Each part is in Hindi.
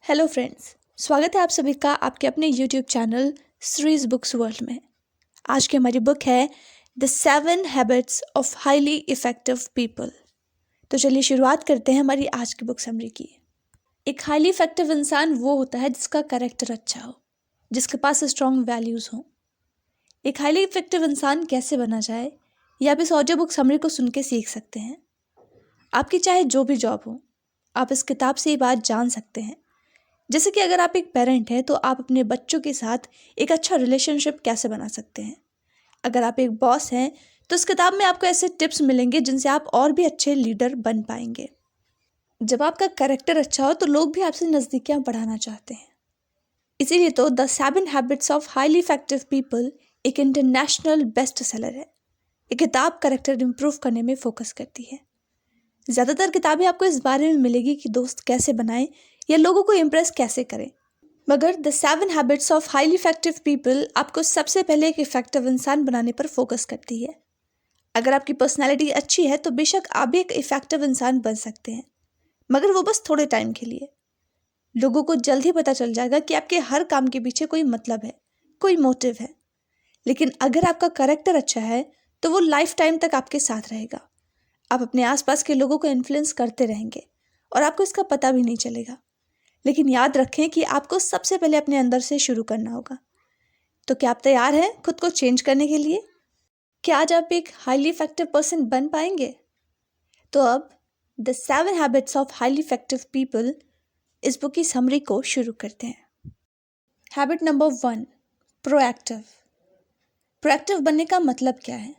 हेलो फ्रेंड्स, स्वागत है आप सभी का आपके अपने यूट्यूब चैनल श्रीज बुक्स वर्ल्ड में। आज की हमारी बुक है the 7 habits of highly effective people. तो चलिए शुरुआत करते हैं हमारी आज की बुक समरी की। एक हाईली इफेक्टिव इंसान वो होता है जिसका कैरेक्टर अच्छा हो, जिसके पास स्ट्रॉन्ग वैल्यूज़ हों। एक हाईली इफेक्टिव इंसान कैसे बना जाए, ये आप इस ऑडियो बुक समरी को सुन के सीख सकते हैं। आपकी चाहे जो भी जॉब हो, आप इस किताब से ये बात जान सकते हैं। जैसे कि अगर आप एक पेरेंट हैं तो आप अपने बच्चों के साथ एक अच्छा रिलेशनशिप कैसे बना सकते हैं। अगर आप एक बॉस हैं तो इस किताब में आपको ऐसे टिप्स मिलेंगे जिनसे आप और भी अच्छे लीडर बन पाएंगे। जब आपका कैरेक्टर अच्छा हो तो लोग भी आपसे नज़दीकियाँ बढ़ाना चाहते हैं। इसीलिए तो the 7 habits of highly effective people एक इंटरनेशनल बेस्ट सेलर है। ये किताब कैरेक्टर इंप्रूव करने में फोकस करती है। ज़्यादातर किताबें आपको इस बारे में मिलेगी कि दोस्त कैसे बनाएं या लोगों को इम्प्रेस कैसे करें, मगर the 7 habits of highly effective people आपको सबसे पहले एक इफेक्टिव इंसान बनाने पर फोकस करती है। अगर आपकी पर्सनैलिटी अच्छी है तो बेशक आप भी एक इफेक्टिव इंसान बन सकते हैं, मगर वो बस थोड़े टाइम के लिए। लोगों को जल्द ही पता चल जाएगा कि आपके हर काम के पीछे कोई मतलब है, कोई मोटिव है। लेकिन अगर आपका कैरेक्टर अच्छा है तो वो लाइफ टाइम तक आपके साथ रहेगा। आप अपने आसपास के लोगों को इन्फ्लुएंस करते रहेंगे और आपको इसका पता भी नहीं चलेगा। लेकिन याद रखें कि आपको सबसे पहले अपने अंदर से शुरू करना होगा। तो क्या आप तैयार हैं खुद को चेंज करने के लिए? क्या आज आप एक हाईली इफेक्टिव पर्सन बन पाएंगे? तो अब the 7 habits of highly effective people इस बुक की समरी को शुरू करते हैं। Habit number 1, proactive. प्रोएक्टिव बनने का मतलब क्या है?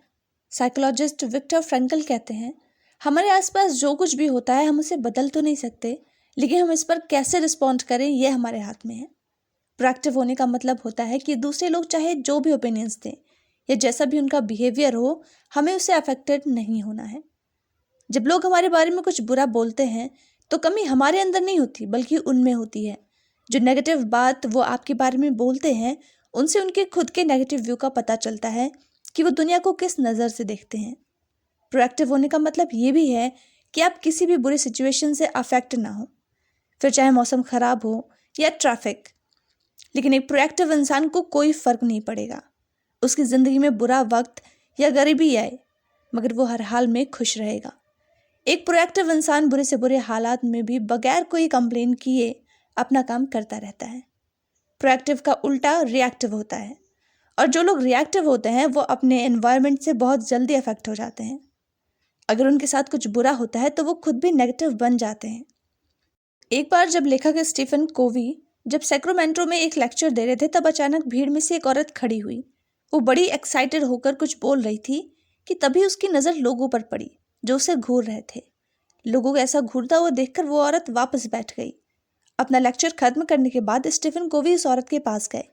साइकोलॉजिस्ट विक्टर फ्रैंकल कहते हैं, हमारे आसपास जो कुछ भी होता है हम उसे बदल तो नहीं सकते, लेकिन हम इस पर कैसे रिस्पॉन्ड करें यह हमारे हाथ में है। प्रोएक्टिव होने का मतलब होता है कि दूसरे लोग चाहे जो भी ओपिनियंस दें या जैसा भी उनका बिहेवियर हो, हमें उससे अफेक्टेड नहीं होना है। जब लोग हमारे बारे में कुछ बुरा बोलते हैं तो कमी हमारे अंदर नहीं होती बल्कि उनमें होती है। जो नेगेटिव बात वो आपके बारे में बोलते हैं, उनसे उनके खुद के नेगेटिव व्यू का पता चलता है कि वो दुनिया को किस नज़र से देखते हैं। प्रोएक्टिव होने का मतलब ये भी है कि आप किसी भी बुरी सिचुएशन से अफेक्ट ना हो, फिर चाहे मौसम ख़राब हो या ट्रैफिक। लेकिन एक प्रोएक्टिव इंसान को कोई फ़र्क नहीं पड़ेगा, उसकी ज़िंदगी में बुरा वक्त या गरीबी आए, मगर वो हर हाल में खुश रहेगा। एक प्रोएक्टिव इंसान बुरे से बुरे हालात में भी बगैर कोई कंप्लेन किए अपना काम करता रहता है। प्रोएक्टिव का उल्टा रिएक्टिव होता है, और जो लोग रिएक्टिव होते हैं वो अपने एनवायरनमेंट से बहुत जल्दी अफेक्ट हो जाते हैं। अगर उनके साथ कुछ बुरा होता है तो वो खुद भी नेगेटिव बन जाते हैं। एक बार जब लेखक स्टीफन कोवी जब सैक्रामेंटो में एक लेक्चर दे रहे थे, तब अचानक भीड़ में से एक औरत खड़ी हुई। वो बड़ी एक्साइटेड होकर कुछ बोल रही थी कि तभी उसकी नज़र लोगों पर पड़ी जो उसे घूर रहे थे। लोगों को ऐसा घूरता हुआ देखकर वो औरत वापस बैठ गई। अपना लेक्चर खत्म करने के बाद स्टीफन कोवी उस औरत के पास गए।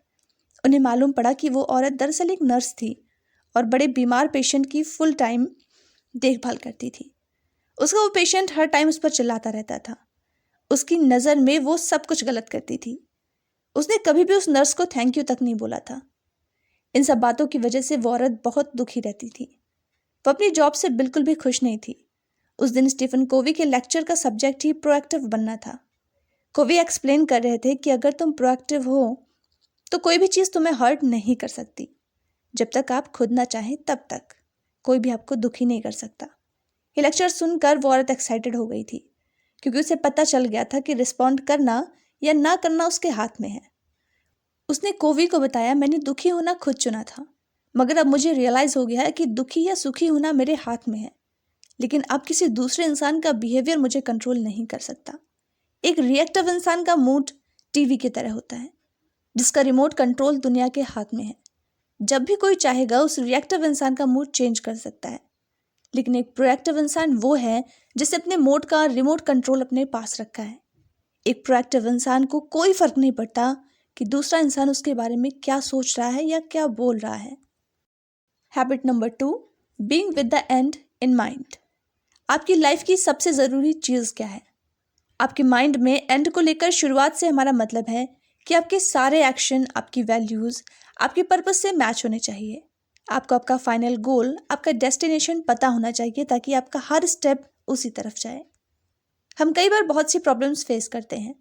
उन्हें मालूम पड़ा कि वो औरत दरअसल एक नर्स थी और बड़े बीमार पेशेंट की फुल टाइम देखभाल करती थी। उसका वो पेशेंट हर टाइम उस पर चिल्लाता रहता था। उसकी नज़र में वो सब कुछ गलत करती थी। उसने कभी भी उस नर्स को थैंक यू तक नहीं बोला था। इन सब बातों की वजह से वो औरत बहुत दुखी रहती थी। वो अपनी जॉब से बिल्कुल भी खुश नहीं थी। उस दिन स्टीफन कोवी के लेक्चर का सब्जेक्ट ही प्रोएक्टिव बनना था। कोवी एक्सप्लेन कर रहे थे कि अगर तुम प्रोएक्टिव हो तो कोई भी चीज़ तुम्हें हर्ट नहीं कर सकती। जब तक आप खुद ना चाहें तब तक कोई भी आपको दुखी नहीं कर सकता। ये लेक्चर सुनकर वो औरत एक्साइटेड हो गई थी, क्योंकि उसे पता चल गया था कि रिस्पॉन्ड करना या ना करना उसके हाथ में है। उसने कोवी को बताया, मैंने दुखी होना खुद चुना था, मगर अब मुझे रियलाइज़ हो गया है कि दुखी या सुखी होना मेरे हाथ में है। लेकिन अब किसी दूसरे इंसान का बिहेवियर मुझे कंट्रोल नहीं कर सकता। एक रिएक्टिव इंसान का मूड टीवी की तरह होता है, जिसका रिमोट कंट्रोल दुनिया के हाथ में है। जब भी कोई चाहेगा उस रिएक्टिव इंसान का मूड चेंज कर सकता है। लेकिन एक प्रोएक्टिव इंसान वो है जिसने अपने मूड का रिमोट कंट्रोल अपने पास रखा है। एक प्रोएक्टिव इंसान को कोई फर्क नहीं पड़ता कि दूसरा इंसान उसके बारे में क्या सोच रहा है या क्या बोल रहा है। Habit number 2, being with the and in mind. आपकी लाइफ की सबसे ज़रूरी चीज़ क्या है? आपके माइंड में एंड को लेकर शुरुआत से हमारा मतलब है कि आपके सारे एक्शन, आपकी वैल्यूज़, आपके पर्पस से मैच होने चाहिए। आपको आपका फाइनल गोल, आपका डेस्टिनेशन पता होना चाहिए ताकि आपका हर स्टेप उसी तरफ जाए। हम कई बार बहुत सी प्रॉब्लम्स फेस करते हैं।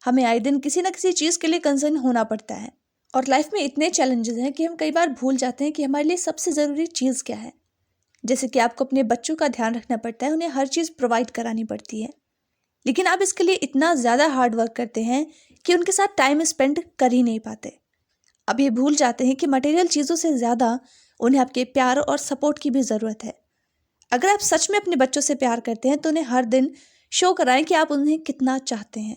हमें आए दिन किसी न किसी चीज़ के लिए कंसर्न होना पड़ता है और लाइफ में इतने चैलेंजेस हैं कि हम कई बार भूल जाते हैं कि हमारे लिए सबसे ज़रूरी चीज़ क्या है। जैसे कि आपको अपने बच्चों का ध्यान रखना पड़ता है, उन्हें हर चीज़ प्रोवाइड करानी पड़ती है, लेकिन आप इसके लिए इतना ज़्यादा हार्ड वर्क करते हैं कि उनके साथ टाइम स्पेंड कर ही नहीं पाते। अब ये भूल जाते हैं कि मटेरियल चीज़ों से ज़्यादा उन्हें आपके प्यार और सपोर्ट की भी ज़रूरत है। अगर आप सच में अपने बच्चों से प्यार करते हैं तो उन्हें हर दिन शो कराएं कि आप उन्हें कितना चाहते हैं।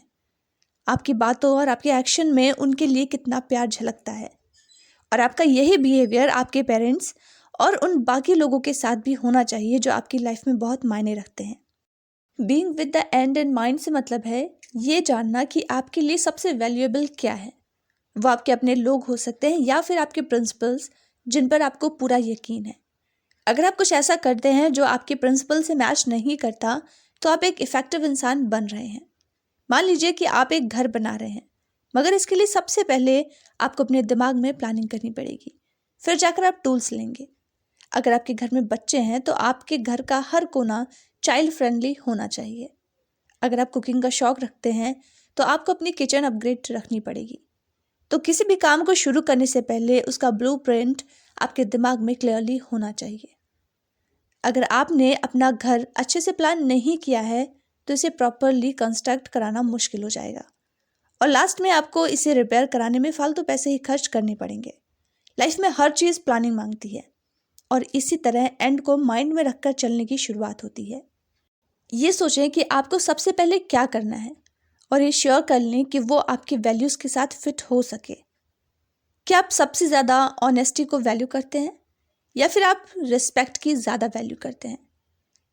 आपकी बातों और आपके एक्शन में उनके लिए कितना प्यार झलकता है, और आपका यही बिहेवियर आपके पेरेंट्स और उन बाकी लोगों के साथ भी होना चाहिए जो आपकी लाइफ में बहुत मायने रखते हैं। Being with the and in mind से मतलब है ये जानना कि आपके लिए सबसे वैल्यूएबल क्या है। वो आपके अपने लोग हो सकते हैं या फिर आपके प्रिंसिपल्स जिन पर आपको पूरा यकीन है। अगर आप कुछ ऐसा करते हैं जो आपके प्रिंसिपल से मैच नहीं करता तो आप एक इफेक्टिव इंसान बन रहे हैं। मान लीजिए कि आप एक घर बना रहे हैं, मगर इसके लिए सबसे पहले आपको अपने दिमाग में प्लानिंग करनी पड़ेगी, फिर जाकर आप टूल्स लेंगे। अगर आपके घर में बच्चे हैं तो आपके घर का हर कोना चाइल्ड फ्रेंडली होना चाहिए। अगर आप कुकिंग का शौक रखते हैं तो आपको अपनी किचन अपग्रेड रखनी पड़ेगी। तो किसी भी काम को शुरू करने से पहले उसका ब्लूप्रिंट आपके दिमाग में क्लियरली होना चाहिए। अगर आपने अपना घर अच्छे से प्लान नहीं किया है तो इसे प्रॉपरली कंस्ट्रक्ट कराना मुश्किल हो जाएगा और लास्ट में आपको इसे रिपेयर कराने में फालतू पैसे ही खर्च करने पड़ेंगे। लाइफ में हर चीज़ प्लानिंग मांगती है और इसी तरह एंड को माइंड में रखकर चलने की शुरुआत होती है। ये सोचें कि आपको सबसे पहले क्या करना है और ये श्योर कर लें कि वो आपके वैल्यूज़ के साथ फिट हो सके। क्या आप सबसे ज़्यादा ऑनेस्टी को वैल्यू करते हैं या फिर आप रिस्पेक्ट की ज़्यादा वैल्यू करते हैं?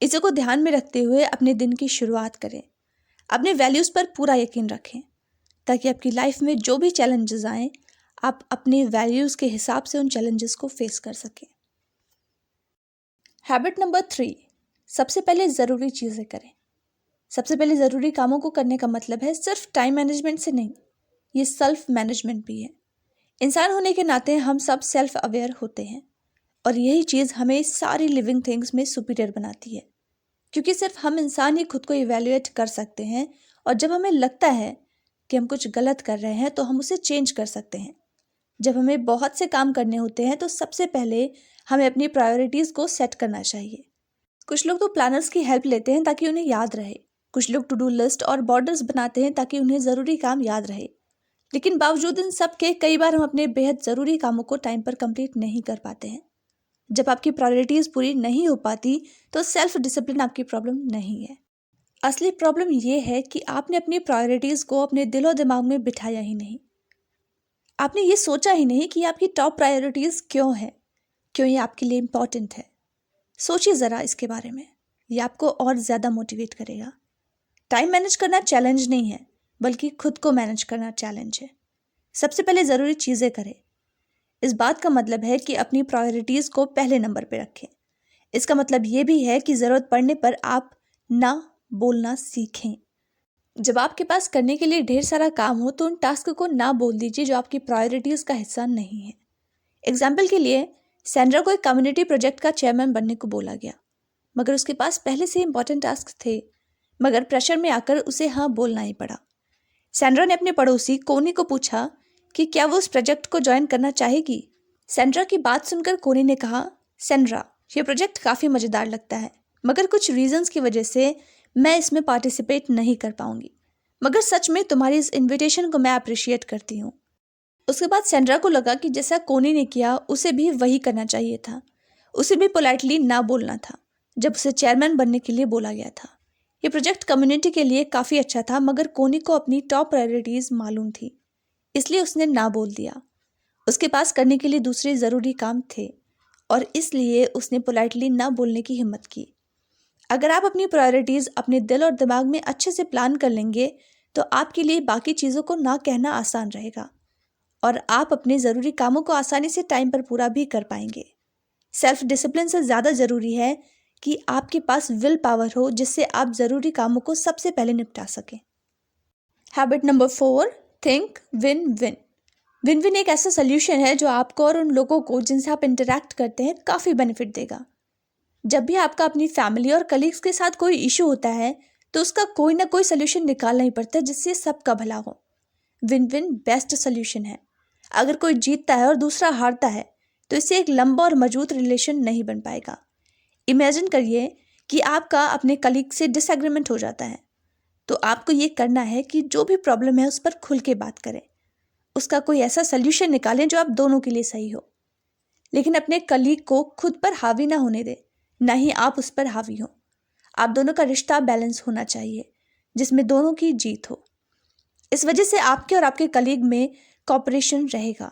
इसी को ध्यान में रखते हुए अपने दिन की शुरुआत करें। अपने वैल्यूज़ पर पूरा यकीन रखें ताकि आपकी लाइफ में जो भी चैलेंजेस आएँ आप अपने वैल्यूज़ के हिसाब से उन चैलेंजेस को फेस कर सकें। हैबिट नंबर 3, सबसे पहले ज़रूरी चीज़ें करें। सबसे पहले ज़रूरी कामों को करने का मतलब है सिर्फ टाइम मैनेजमेंट से नहीं, ये सेल्फ मैनेजमेंट भी है। इंसान होने के नाते हम सब सेल्फ अवेयर होते हैं और यही चीज़ हमें सारी लिविंग थिंग्स में सुपीरियर बनाती है, क्योंकि सिर्फ हम इंसान ही खुद को इवैल्यूएट कर सकते हैं और जब हमें लगता है कि हम कुछ गलत कर रहे हैं तो हम उसे चेंज कर सकते हैं। जब हमें बहुत से काम करने होते हैं तो सबसे पहले हमें अपनी प्रायोरिटीज़ को सेट करना चाहिए। कुछ लोग तो प्लानर्स की हेल्प लेते हैं ताकि उन्हें याद रहे, कुछ लोग टू डू लिस्ट और बॉर्डर्स बनाते हैं ताकि उन्हें ज़रूरी काम याद रहे, लेकिन बावजूद इन सब के कई बार हम अपने बेहद ज़रूरी कामों को टाइम पर कंप्लीट नहीं कर पाते हैं। जब आपकी प्रायोरिटीज़ पूरी नहीं हो पाती तो सेल्फ डिसिप्लिन आपकी प्रॉब्लम नहीं है। असली प्रॉब्लम ये है कि आपने अपनी प्रायोरिटीज़ को अपने दिलो दिमाग में बिठाया ही नहीं। आपने ये सोचा ही नहीं कि आपकी टॉप प्रायोरिटीज़ क्यों है, क्यों ये आपके लिए इम्पॉर्टेंट है। सोचिए ज़रा इसके बारे में, ये आपको और ज़्यादा मोटिवेट करेगा। टाइम मैनेज करना चैलेंज नहीं है, बल्कि खुद को मैनेज करना चैलेंज है। सबसे पहले ज़रूरी चीज़ें करें। इस बात का मतलब है कि अपनी प्रायोरिटीज़ को पहले नंबर पे रखें। इसका मतलब ये भी है कि ज़रूरत पड़ने पर आप ना बोलना सीखें। जब आपके पास करने के लिए ढेर सारा काम हो तो उन टास्क को ना बोल दीजिए जो आपकी प्रायोरिटीज़ का हिस्सा नहीं है। एग्जाम्पल के लिए सैंड्रा को एक कम्युनिटी प्रोजेक्ट का चेयरमैन बनने को बोला गया, मगर उसके पास पहले से इंपॉर्टेंट टास्क थे, मगर प्रेशर में आकर उसे हाँ बोलना ही पड़ा। सैंड्रा ने अपने पड़ोसी कोनी को पूछा कि क्या वो उस प्रोजेक्ट को ज्वाइन करना चाहेगी। सैंड्रा की बात सुनकर कोनी ने कहा, सैंड्रा, ये प्रोजेक्ट काफ़ी मज़ेदार लगता है, मगर कुछ रीजंस की वजह से मैं इसमें पार्टिसिपेट नहीं कर पाऊंगी, मगर सच में तुम्हारी इस इन्विटेशन को मैं अप्रिशिएट करती हूँ। उसके बाद सैंड्रा को लगा कि जैसा कोनी ने किया उसे भी वही करना चाहिए था। उसे भी पोलाइटली ना बोलना था जब उसे चेयरमैन बनने के लिए बोला गया था। ये प्रोजेक्ट कम्युनिटी के लिए काफ़ी अच्छा था, मगर कोनी को अपनी टॉप प्रायोरिटीज़ मालूम थी, इसलिए उसने ना बोल दिया। उसके पास करने के लिए दूसरे ज़रूरी काम थे और इसलिए उसने पोलाइटली ना बोलने की हिम्मत की। अगर आप अपनी प्रायोरिटीज़ अपने दिल और दिमाग में अच्छे से प्लान कर लेंगे तो आपके लिए बाकी चीज़ों को ना कहना आसान रहेगा और आप अपने ज़रूरी कामों को आसानी से टाइम पर पूरा भी कर पाएंगे। सेल्फ डिसिप्लिन से ज़्यादा ज़रूरी है कि आपके पास विल पावर हो जिससे आप ज़रूरी कामों को सबसे पहले निपटा सकें। Habit number 4, think win win. Win win एक ऐसा सोल्यूशन है जो आपको और उन लोगों को जिनसे आप इंटरैक्ट करते हैं काफ़ी बेनिफिट देगा। जब भी आपका अपनी फैमिली और कलीग्स के साथ कोई इशू होता है तो उसका कोई ना कोई सोल्यूशन निकालना ही पड़ता है जिससे सबका भला हो। विन विन बेस्ट सोल्यूशन है। अगर कोई जीतता है और दूसरा हारता है तो इससे एक लंबा और मजबूत रिलेशन नहीं बन पाएगा। इमेजिन करिए कि आपका अपने कलीग से डिसएग्रीमेंट हो जाता है, तो आपको ये करना है कि जो भी प्रॉब्लम है उस पर खुल के बात करें, उसका कोई ऐसा सोल्यूशन निकालें जो आप दोनों के लिए सही हो। लेकिन अपने कलीग को खुद पर हावी ना होने दें, ना ही आप उस पर हावी हो। आप दोनों का रिश्ता बैलेंस होना चाहिए जिसमें दोनों की जीत हो। इस वजह से आपके और आपके कलीग में कोऑपरेशन रहेगा,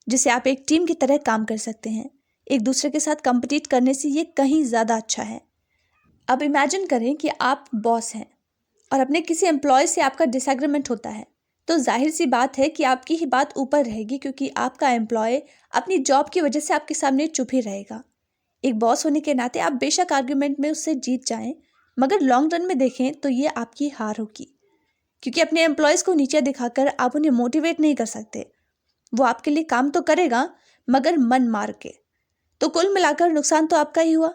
जिससे आप एक टीम की तरह काम कर सकते हैं। एक दूसरे के साथ कंपीट करने से ये कहीं ज़्यादा अच्छा है। अब इमेजिन करें कि आप बॉस हैं और अपने किसी एम्प्लॉय से आपका डिसएग्रीमेंट होता है, तो जाहिर सी बात है कि आपकी ही बात ऊपर रहेगी, क्योंकि आपका एम्प्लॉय अपनी जॉब की वजह से आपके सामने चुप ही रहेगा। एक बॉस होने के नाते आप बेशक आर्ग्यूमेंट में उससे जीत जाएं, मगर लॉन्ग रन में देखें तो ये आपकी हार होगी, क्योंकि अपने एम्प्लॉयज़ को नीचे दिखाकर आप उन्हें मोटिवेट नहीं कर सकते। वो आपके लिए काम तो करेगा मगर मन मार के। तो कुल मिलाकर नुकसान तो आपका ही हुआ।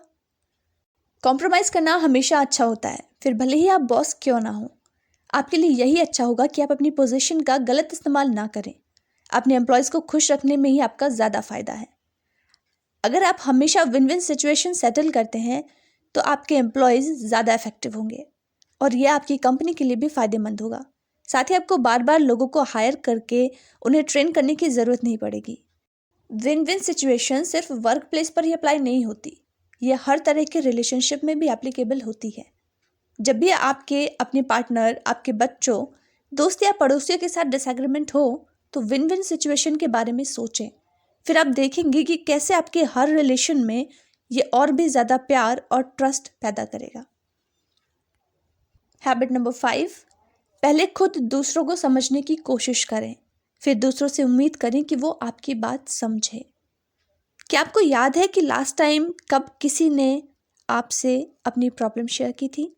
कॉम्प्रोमाइज़ करना हमेशा अच्छा होता है, फिर भले ही आप बॉस क्यों ना हो। आपके लिए यही अच्छा होगा कि आप अपनी पोजीशन का गलत इस्तेमाल ना करें। अपने एम्प्लॉयज़ को खुश रखने में ही आपका ज़्यादा फ़ायदा है। अगर आप हमेशा विन विन सिचुएशन सेटल करते हैं तो आपके एम्प्लॉयज़ ज़्यादा इफेक्टिव होंगे और यह आपकी कंपनी के लिए भी फ़ायदेमंद होगा। साथ ही आपको बार बार लोगों को हायर करके उन्हें ट्रेन करने की ज़रूरत नहीं पड़ेगी। विन विन सिचुएशन सिर्फ वर्क प्लेस पर ही अप्लाई नहीं होती, यह हर तरह के रिलेशनशिप में भी एप्लीकेबल होती है। जब भी आपके अपने पार्टनर, आपके बच्चों, दोस्त या पड़ोसियों के साथ डिसएग्रीमेंट हो तो विन विन सिचुएशन के बारे में सोचें। फिर आप देखेंगे कि कैसे आपके हर रिलेशन में ये और भी ज़्यादा प्यार और ट्रस्ट पैदा करेगा। हैबिट नंबर 5, पहले खुद दूसरों को समझने की कोशिश करें, फिर दूसरों से उम्मीद करें कि वो आपकी बात समझे। क्या आपको याद है कि लास्ट टाइम कब किसी ने आपसे अपनी प्रॉब्लम शेयर की थी?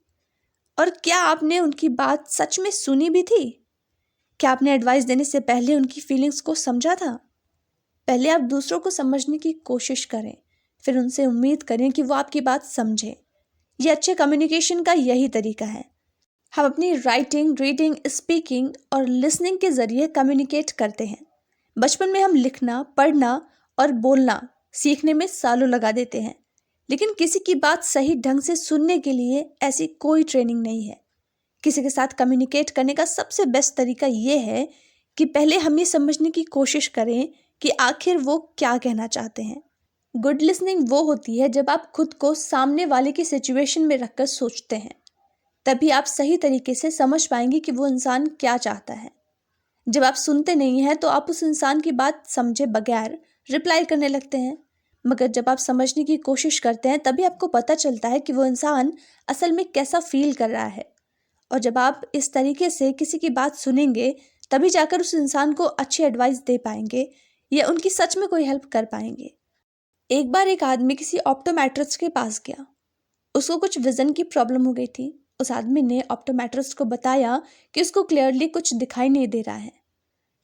और क्या आपने उनकी बात सच में सुनी भी थी? क्या आपने एडवाइस देने से पहले उनकी फीलिंग्स को समझा था? पहले आप दूसरों को समझने की कोशिश करें, फिर उनसे उम्मीद करें कि वो आपकी बात समझें। यह अच्छे कम्युनिकेशन का यही तरीका है। हम अपनी राइटिंग, रीडिंग, स्पीकिंग और लिसनिंग के ज़रिए कम्युनिकेट करते हैं। बचपन में हम लिखना, पढ़ना और बोलना सीखने में सालों लगा देते हैं, लेकिन किसी की बात सही ढंग से सुनने के लिए ऐसी कोई ट्रेनिंग नहीं है। किसी के साथ कम्युनिकेट करने का सबसे बेस्ट तरीका ये है कि पहले हम ये समझने की कोशिश करें कि आखिर वो क्या कहना चाहते हैं। गुड लिसनिंग वो होती है जब आप खुद को सामने वाले की सिचुएशन में रखकर सोचते हैं, तभी आप सही तरीके से समझ पाएंगे कि वो इंसान क्या चाहता है। जब आप सुनते नहीं हैं तो आप उस इंसान की बात समझे बगैर रिप्लाई करने लगते हैं, मगर जब आप समझने की कोशिश करते हैं तभी आपको पता चलता है कि वो इंसान असल में कैसा फील कर रहा है। और जब आप इस तरीके से किसी की बात सुनेंगे तभी जाकर उस इंसान को अच्छी एडवाइस दे पाएंगे या उनकी सच में कोई हेल्प कर पाएंगे। एक बार एक आदमी किसी ऑप्टोमेट्रिस्ट के पास गया। उसको कुछ विजन की प्रॉब्लम हो गई थी। उस आदमी ने ऑप्टोमेट्रिस्ट को बताया कि उसको क्लियरली कुछ दिखाई नहीं दे रहा है।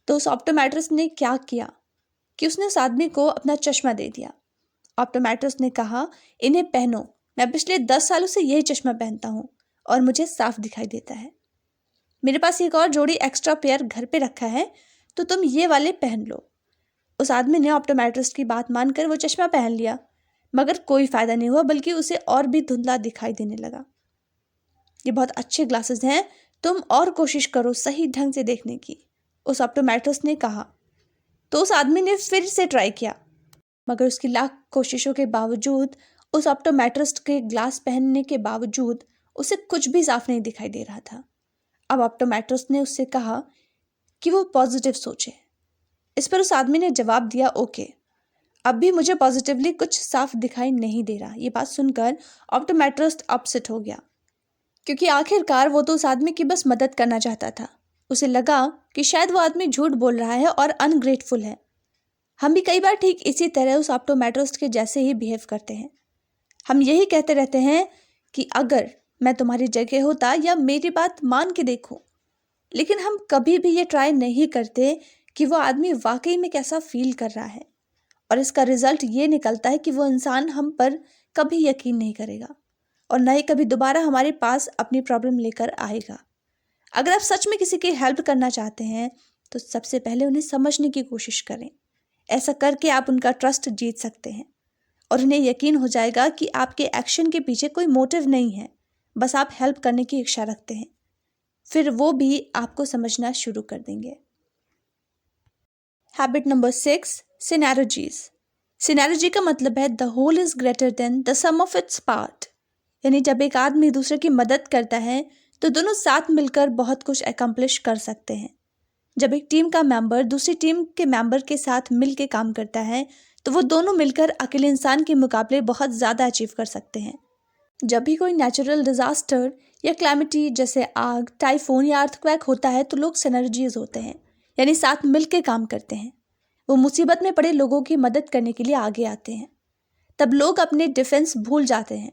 तो उस ऑप्टोमेट्रिस्ट ने क्या किया कि उसने उस आदमी को अपना चश्मा दे दिया। ऑप्टोमेट्रिस्ट ने कहा, इन्हें पहनो, मैं पिछले 10 सालों से यही चश्मा पहनता हूँ और मुझे साफ दिखाई देता है। मेरे पास एक और जोड़ी एक्स्ट्रा पेयर घर पे रखा है, तो तुम ये वाले पहन लो। उस आदमी ने ऑप्टोमेट्रिस्ट की बात मानकर वो चश्मा पहन लिया, मगर कोई फ़ायदा नहीं हुआ, बल्कि उसे और भी धुंधला दिखाई देने लगा। ये बहुत अच्छे ग्लासेस हैं, तुम और कोशिश करो सही ढंग से देखने की, उस ऑप्टोमेट्रिस्ट ने कहा। तो उस आदमी ने फिर से ट्राई किया, मगर उसकी लाख कोशिशों के बावजूद, उस ऑप्टोमेट्रिस्ट के ग्लास पहनने के बावजूद उसे कुछ भी साफ नहीं दिखाई दे रहा था। अब ऑप्टोमेट्रिस्ट ने उससे कहा कि वो पॉजिटिव सोचे। इस पर उस आदमी ने जवाब दिया, ओके, अब भी मुझे पॉजिटिवली कुछ साफ दिखाई नहीं दे रहा। ये बात सुनकर ऑप्टोमेट्रिस्ट अपसेट हो गया, क्योंकि आखिरकार वो तो उस आदमी की बस मदद करना चाहता था। उसे लगा कि शायद वो आदमी झूठ बोल रहा है और अनग्रेटफुल है। हम भी कई बार ठीक इसी तरह उस ऑप्टोमेट्रिस्ट के जैसे ही बिहेव करते हैं। हम यही कहते रहते हैं कि अगर मैं तुम्हारी जगह होता, या मेरी बात मान के देखो, लेकिन हम कभी भी ये ट्राई नहीं करते कि वो आदमी वाकई में कैसा फील कर रहा है। और इसका रिजल्ट ये निकलता है कि वो इंसान हम पर कभी यकीन नहीं करेगा। और ना ही कभी दोबारा हमारे पास अपनी प्रॉब्लम लेकर आएगा। अगर आप सच में किसी की हेल्प करना चाहते हैं तो सबसे पहले उन्हें समझने की कोशिश करें। ऐसा करके आप उनका ट्रस्ट जीत सकते हैं और उन्हें यकीन हो जाएगा कि आपके एक्शन के पीछे कोई मोटिव नहीं है, बस आप हेल्प करने की इच्छा रखते हैं। फिर वो भी आपको समझना शुरू कर देंगे। Habit number 6, synergies. सिनर्जी का मतलब है the whole is greater than the sum of its part. यानी जब एक आदमी दूसरे की मदद करता है तो दोनों साथ मिलकर बहुत कुछ अकम्प्लिश कर सकते हैं। जब एक टीम का मेंबर दूसरी टीम के मेंबर के साथ मिल के काम करता है तो वो दोनों मिलकर अकेले इंसान के मुकाबले बहुत ज़्यादा अचीव कर सकते हैं। जब भी कोई नेचुरल डिजास्टर या क्लाइमेटी जैसे आग, टाइफून या अर्थक्वेक होता है तो लोग सिनर्जीज होते हैं, यानी साथ मिल के काम करते हैं। वो मुसीबत में पड़े लोगों की मदद करने के लिए आगे आते हैं। तब लोग अपने डिफेंस भूल जाते हैं।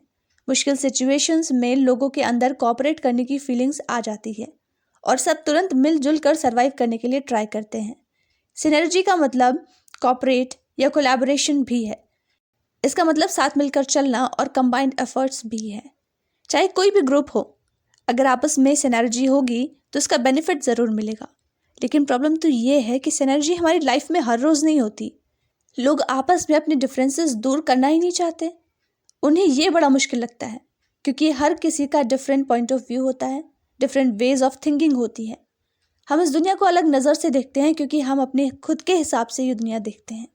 मुश्किल सिचुएशंस में लोगों के अंदर कोऑपरेट करने की फीलिंग्स आ जाती है और सब तुरंत मिलजुल कर सर्वाइव करने के लिए ट्राई करते हैं। सिनर्जी का मतलब कोऑपरेट या कोलैबोरेशन भी है। इसका मतलब साथ मिलकर चलना और कंबाइंड एफर्ट्स भी है। चाहे कोई भी ग्रुप हो, अगर आपस में सिनर्जी होगी तो इसका बेनिफिट ज़रूर मिलेगा। लेकिन प्रॉब्लम तो ये है कि सिनर्जी हमारी लाइफ में हर रोज़ नहीं होती। लोग आपस में अपने डिफरेंसेस दूर करना ही नहीं चाहते। उन्हें ये बड़ा मुश्किल लगता है क्योंकि हर किसी का डिफरेंट पॉइंट ऑफ व्यू होता है, डिफरेंट वेज ऑफ थिंकिंग होती है। हम इस दुनिया को अलग नज़र से देखते हैं क्योंकि हम अपने खुद के हिसाब से ये दुनिया देखते हैं।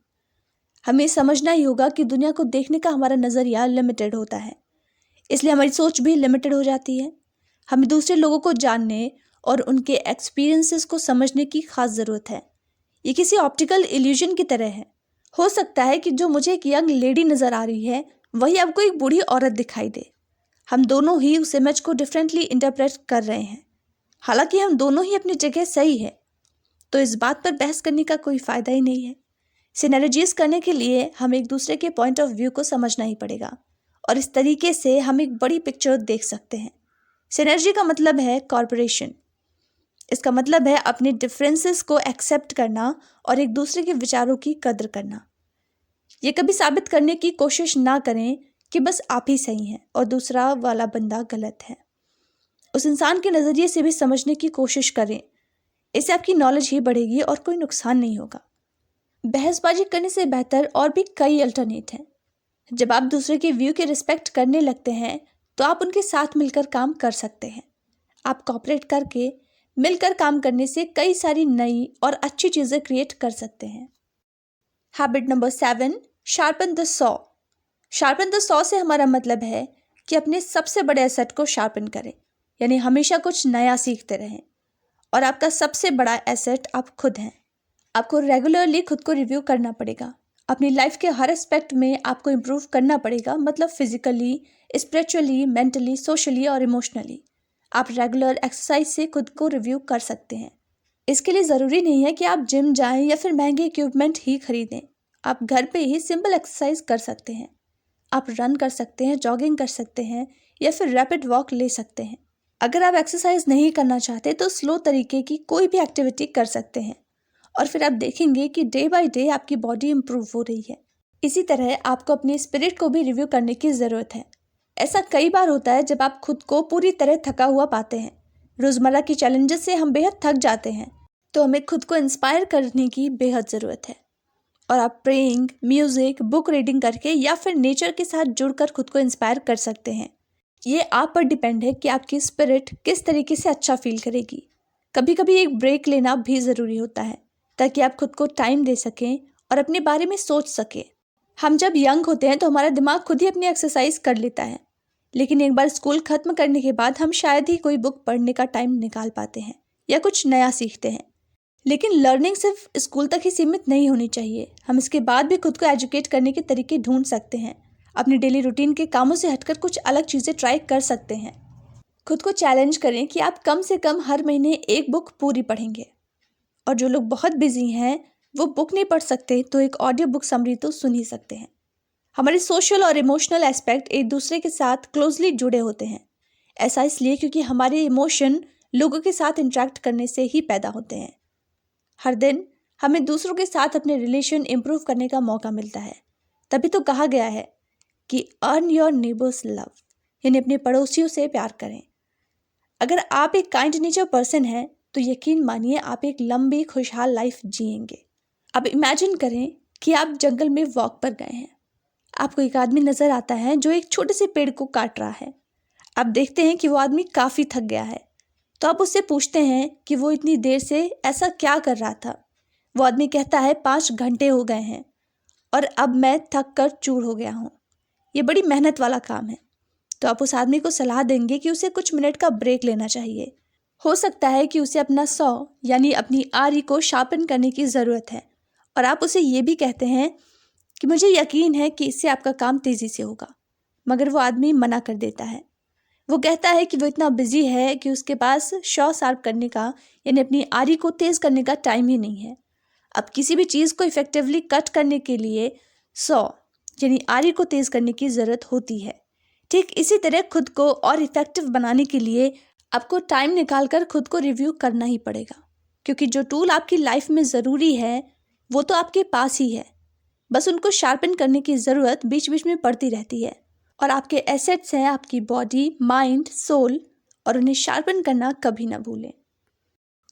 हमें समझना ही होगा कि दुनिया को देखने का हमारा नज़रिया लिमिटेड होता है, इसलिए हमारी सोच भी लिमिटेड हो जाती है। हमें दूसरे लोगों को जानने और उनके एक्सपीरियंसेस को समझने की खास ज़रूरत है। ये किसी ऑप्टिकल इल्यूजन की तरह है। हो सकता है कि जो मुझे एक यंग लेडी नज़र आ रही है वही आपको एक बूढ़ी औरत दिखाई दे। हम दोनों ही उस इमेज को डिफरेंटली इंटरप्रेट कर रहे हैं, हालांकि हम दोनों ही अपनी जगह सही है। तो इस बात पर बहस करने का कोई फ़ायदा ही नहीं है। सिनर्जीज करने के लिए हम एक दूसरे के पॉइंट ऑफ व्यू को समझना ही पड़ेगा और इस तरीके से हम एक बड़ी पिक्चर देख सकते हैं। सिनर्जी का मतलब है कॉर्पोरेशन। इसका मतलब है अपने डिफरेंसेस को एक्सेप्ट करना और एक दूसरे के विचारों की कद्र करना। ये कभी साबित करने की कोशिश ना करें कि बस आप ही सही हैं और दूसरा वाला बंदा गलत है। उस इंसान के नज़रिए से भी समझने की कोशिश करें। इससे आपकी नॉलेज ही बढ़ेगी और कोई नुकसान नहीं होगा। बहसबाजी करने से बेहतर और भी कई अल्टरनेट हैं। जब आप दूसरे के व्यू की रिस्पेक्ट करने लगते हैं तो आप उनके साथ मिलकर काम कर सकते हैं। आप कॉपरेट करके मिलकर काम करने से कई सारी नई और अच्छी चीज़ें क्रिएट कर सकते हैं। Habit number 7, sharpen the saw. Sharpen the saw से हमारा मतलब है कि अपने सबसे बड़े एसेट को शार्पन करें, यानी हमेशा कुछ नया सीखते रहें। और आपका सबसे बड़ा एसेट आप खुद हैं। आपको रेगुलरली खुद को रिव्यू करना पड़ेगा। अपनी लाइफ के हर एस्पेक्ट में आपको इम्प्रूव करना पड़ेगा, मतलब फिजिकली, स्पिरिचुअली, मेंटली, सोशली और इमोशनली। आप रेगुलर एक्सरसाइज से खुद को रिव्यू कर सकते हैं। इसके लिए ज़रूरी नहीं है कि आप जिम जाएं या फिर महंगे इक्विपमेंट ही खरीदें। आप घर पे ही सिंपल एक्सरसाइज कर सकते हैं। आप रन कर सकते हैं, जॉगिंग कर सकते हैं या फिर रैपिड वॉक ले सकते हैं। अगर आप एक्सरसाइज नहीं करना चाहते तो स्लो तरीके की कोई भी एक्टिविटी कर सकते हैं और फिर आप देखेंगे कि डे बाय डे आपकी बॉडी इम्प्रूव हो रही है। इसी तरह आपको अपने स्पिरिट को भी रिव्यू करने की ज़रूरत है। ऐसा कई बार होता है जब आप खुद को पूरी तरह थका हुआ पाते हैं। रोज़मर्रा की चैलेंजेस से हम बेहद थक जाते हैं, तो हमें खुद को इंस्पायर करने की बेहद ज़रूरत है। और आप प्रेइंग, म्यूज़िक, बुक रीडिंग करके या फिर नेचर के साथ जुड़कर खुद को इंस्पायर कर सकते हैं। ये आप पर डिपेंड है कि आपकी स्पिरिट किस तरीके से अच्छा फील करेगी। कभी कभी एक ब्रेक लेना भी ज़रूरी होता है ताकि आप खुद को टाइम दे सकें और अपने बारे में सोच सकें। हम जब यंग होते हैं तो हमारा दिमाग खुद ही अपनी एक्सरसाइज कर लेता है, लेकिन एक बार स्कूल ख़त्म करने के बाद हम शायद ही कोई बुक पढ़ने का टाइम निकाल पाते हैं या कुछ नया सीखते हैं। लेकिन लर्निंग सिर्फ स्कूल तक ही सीमित नहीं होनी चाहिए। हम इसके बाद भी खुद को एजुकेट करने के तरीके ढूंढ सकते हैं। अपनी डेली रूटीन के कामों से हटकर कुछ अलग चीज़ें ट्राई कर सकते हैं। खुद को चैलेंज करें कि आप कम से कम हर महीने एक बुक पूरी पढ़ेंगे। और जो लोग बहुत बिजी हैं वो बुक नहीं पढ़ सकते तो एक ऑडियो बुक समरी तो सुन ही सकते हैं। हमारे सोशल और इमोशनल एस्पेक्ट एक दूसरे के साथ क्लोजली जुड़े होते हैं। ऐसा इसलिए क्योंकि हमारे इमोशन लोगों के साथ इंटरेक्ट करने से ही पैदा होते हैं। हर दिन हमें दूसरों के साथ अपने रिलेशन इम्प्रूव करने का मौका मिलता है। तभी तो कहा गया है कि अर्न योर नेबर्स लव, यानी अपने पड़ोसियों से प्यार करें। अगर आप एक काइंड नेचर पर्सन हैं तो यकीन मानिए आप एक लंबी खुशहाल लाइफ जिएंगे। अब इमेजिन करें कि आप जंगल में वॉक पर गए हैं। आपको एक आदमी नजर आता है जो एक छोटे से पेड़ को काट रहा है। आप देखते हैं कि वो आदमी काफी थक गया है, तो आप उससे पूछते हैं कि वो इतनी देर से ऐसा क्या कर रहा था। वो आदमी कहता है 5 घंटे हो गए हैं और अब मैं थक कर चूर हो गया हूँ। ये बड़ी मेहनत वाला काम है। तो आप उस आदमी को सलाह देंगे कि उसे कुछ मिनट का ब्रेक लेना चाहिए। हो सकता है कि उसे अपना सॉ यानी अपनी आरी को शार्पन करने की ज़रूरत है, और आप उसे ये भी कहते हैं कि मुझे यकीन है कि इससे आपका काम तेज़ी से होगा। मगर वो आदमी मना कर देता है। वो कहता है कि वो इतना बिजी है कि उसके पास शॉ शार्प करने का यानी अपनी आरी को तेज़ करने का टाइम ही नहीं है। अब किसी भी चीज़ को इफ़ेक्टिवली कट करने के लिए सॉ यानी आरी को तेज़ करने की ज़रूरत होती है। ठीक इसी तरह खुद को और इफ़ेक्टिव बनाने के लिए आपको टाइम निकालकर खुद को रिव्यू करना ही पड़ेगा, क्योंकि जो टूल आपकी लाइफ में ज़रूरी है वो तो आपके पास ही है। बस उनको शार्पन करने की ज़रूरत बीच बीच में पड़ती रहती है। और आपके एसेट्स हैं आपकी बॉडी, माइंड, सोल, और उन्हें शार्पन करना कभी ना भूलें।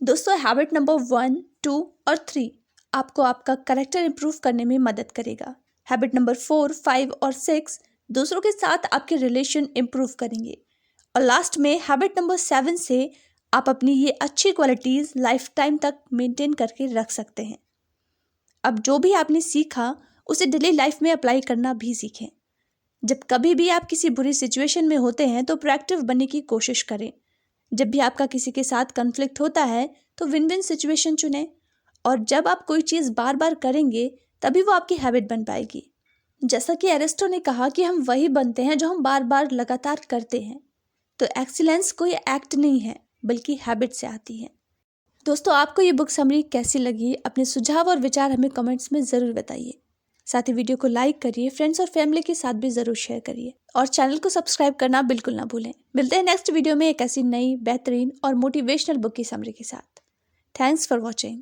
दोस्तों, हैबिट नंबर 1, 2 और 3 आपको आपका कैरेक्टर इंप्रूव करने में मदद करेगा। हैबिट नंबर 4, 5 और 6 दूसरों के साथ आपके रिलेशन इंप्रूव करेंगे। और लास्ट में हैबिट नंबर 7 से आप अपनी ये अच्छी क्वालिटीज़ लाइफ टाइम तक मेंटेन करके रख सकते हैं। अब जो भी आपने सीखा उसे डेली लाइफ में अप्लाई करना भी सीखें। जब कभी भी आप किसी बुरी सिचुएशन में होते हैं तो प्रोएक्टिव बनने की कोशिश करें। जब भी आपका किसी के साथ कन्फ्लिक्ट होता है तो विन विन सिचुएशन चुनें। और जब आप कोई चीज़ बार बार करेंगे तभी वो आपकी हैबिट बन पाएगी। जैसा कि एरिस्टो ने कहा कि हम वही बनते हैं जो हम बार बार लगातार करते हैं। तो एक्सीलेंस कोई एक्ट नहीं है बल्कि हैबिट से आती है। दोस्तों, आपको ये बुक समरी कैसी लगी? अपने सुझाव और विचार हमें कमेंट्स में ज़रूर बताइए। साथ ही वीडियो को लाइक करिए, फ्रेंड्स और फैमिली के साथ भी ज़रूर शेयर करिए और चैनल को सब्सक्राइब करना बिल्कुल ना भूलें। मिलते हैं नेक्स्ट वीडियो में एक ऐसी नई, बेहतरीन और मोटिवेशनल बुक की समरी के साथ। Thanks for watching.